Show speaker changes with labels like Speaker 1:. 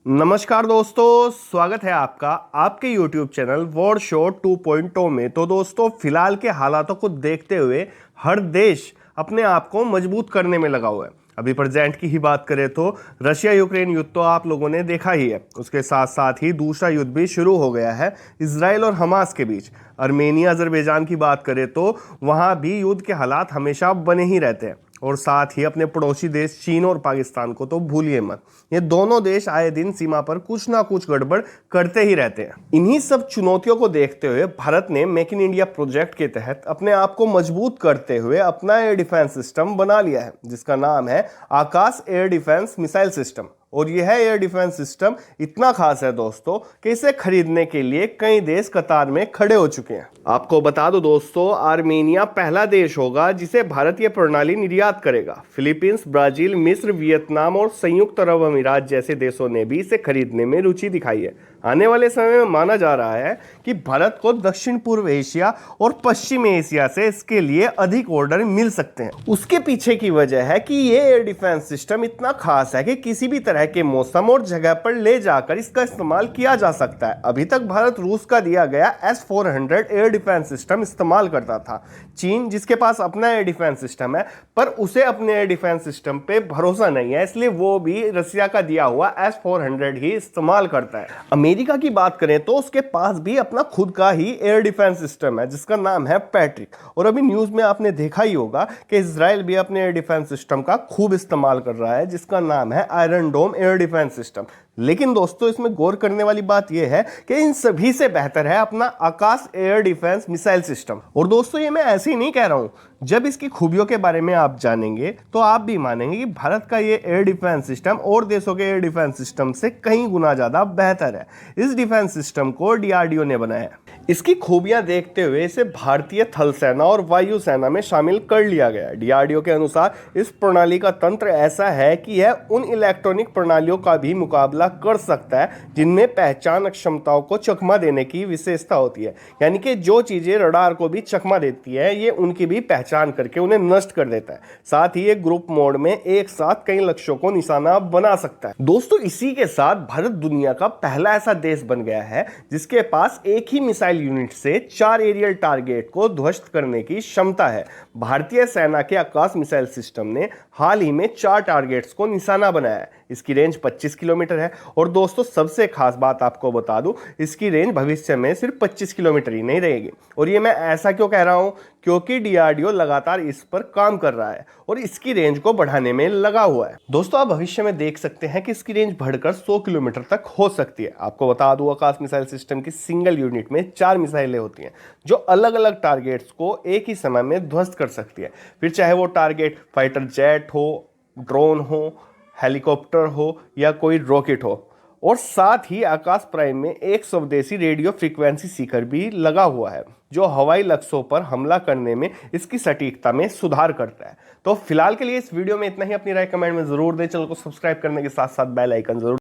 Speaker 1: नमस्कार दोस्तों, स्वागत है आपका आपके YouTube चैनल वॉर शो 2.0 में। तो दोस्तों, फिलहाल के हालातों को देखते हुए हर देश अपने आप को मजबूत करने में लगा हुआ है। अभी प्रेजेंट की ही बात करें तो रशिया यूक्रेन युद्ध तो आप लोगों ने देखा ही है। उसके साथ साथ ही दूसरा युद्ध भी शुरू हो गया है इजराइल और हमास के बीच। अर्मेनिया अजरबैजान की बात करें तो वहाँ भी युद्ध के हालात हमेशा बने ही रहते हैं। और साथ ही अपने पड़ोसी देश चीन और पाकिस्तान को तो भूलिए मत। ये दोनों देश आए दिन सीमा पर कुछ ना कुछ गड़बड़ करते ही रहते हैं। इन्हीं सब चुनौतियों को देखते हुए भारत ने मेक इन इंडिया प्रोजेक्ट के तहत अपने आप को मजबूत करते हुए अपना एयर डिफेंस सिस्टम बना लिया है, जिसका नाम है आकाश एयर डिफेंस मिसाइल सिस्टम। और यह एयर डिफेंस सिस्टम इतना खास है दोस्तों कि इसे खरीदने के लिए कई देश कतार में खड़े हो चुके हैं। आपको बता दो दोस्तों, आर्मेनिया पहला देश होगा जिसे भारत यह प्रणाली निर्यात करेगा। फिलीपींस, ब्राजील, मिस्र, वियतनाम और संयुक्त अरब अमीरात जैसे देशों ने भी इसे खरीदने में रुचि दिखाई है। आने वाले समय में माना जा रहा है कि भारत को दक्षिण पूर्व एशिया और पश्चिम एशिया से इसके लिए अधिक ऑर्डर मिल सकते हैं। उसके पीछे की वजह है कि ये एयर डिफेंस सिस्टम इतना खास है कि किसी भी तरह के मौसम और जगह पर ले जाकर इसका इस्तेमाल किया जा सकता है। अभी तक भारत रूस का दिया गया S-400 एयर डिफेंस सिस्टम इस्तेमाल करता था। चीन, जिसके पास अपना एयर डिफेंस सिस्टम है, पर उसे अपने एयर डिफेंस सिस्टम पे भरोसा नहीं है, इसलिए वो भी रसिया का दिया हुआ S-400 ही इस्तेमाल करता है। अमेरिका की बात करें तो उसके पास भी अपना खुद का ही एयर डिफेंस सिस्टम है, जिसका नाम है पैट्रिक। और अभी न्यूज में आपने देखा ही होगा कि इजराइल भी अपने एयर डिफेंस सिस्टम का खूब इस्तेमाल कर रहा है, जिसका नाम है आयरन डोम एयर डिफेंस सिस्टम। लेकिन दोस्तों, इसमें गौर करने वाली बात यह है कि इन सभी से बेहतर है अपना आकाश एयर डिफेंस मिसाइल सिस्टम। और दोस्तों, ये मैं ऐसे ही नहीं कह रहा हूं, जब इसकी खूबियों के बारे में आप जानेंगे तो आप भी मानेंगे कि भारत का ये एयर डिफेंस सिस्टम और देशों के एयर डिफेंस सिस्टम से कई गुना ज्यादा बेहतर है। इस डिफेंस सिस्टम को DRDO ने बनाया है। इसकी खूबियां देखते हुए इसे भारतीय थल सेना और वायु सेना में शामिल कर लिया गया है। DRDO के अनुसार इस प्रणाली का तंत्र ऐसा है कि यह उन इलेक्ट्रॉनिक प्रणालियों का भी मुकाबला कर सकता है जिनमें पहचान क्षमताओं को चकमा देने की विशेषता होती है। यानी कि जो चीजें रडार को भी चकमा देती है, ये उनकी भी पहचान करके उन्हें नष्ट कर देता है। साथ ही ये ग्रुप मोड में एक साथ कई लक्ष्यों को निशाना बना सकता है। दोस्तों, इसी के साथ भारत दुनिया का पहला ऐसा देश बन गया है जिसके पास एक ही मिसाइल यूनिट से 4 एरियल टारगेट को ध्वस्त करने की क्षमता है। भारतीय सेना के आकाश मिसाइल सिस्टम ने हाल ही में 4 टारगेट्स को निशाना बनाया है। इसकी रेंज 25 किलोमीटर है। और दोस्तों, सबसे खास बात आपको बता दूं, इसकी रेंज भविष्य में सिर्फ 25 किलोमीटर ही नहीं रहेगी। और ये मैं ऐसा क्यों कह रहा हूं, क्योंकि DRDO लगातार इस पर काम कर रहा है और इसकी रेंज को बढ़ाने में लगा हुआ है। दोस्तों, आप भविष्य में देख सकते हैं कि इसकी रेंज बढ़कर 100 किलोमीटर तक हो सकती है। आपको बता दूं, आकाश मिसाइल सिस्टम की सिंगल यूनिट में 4 मिसाइलें होती हैं जो अलग अलग टारगेट्स को एक ही समय में ध्वस्त कर सकती है। फिर चाहे वो टारगेट फाइटर जेट हो, ड्रोन हो, हेलीकॉप्टर हो या कोई रॉकेट हो। और साथ ही आकाश प्राइम में एक स्वदेशी रेडियो फ्रीक्वेंसी सीकर भी लगा हुआ है जो हवाई लक्ष्यों पर हमला करने में इसकी सटीकता में सुधार करता है। तो फिलहाल के लिए इस वीडियो में इतना ही। अपनी राय कमेंट में जरूर दें। चैनल को सब्सक्राइब करने के साथ साथ बेल आइकन जरूर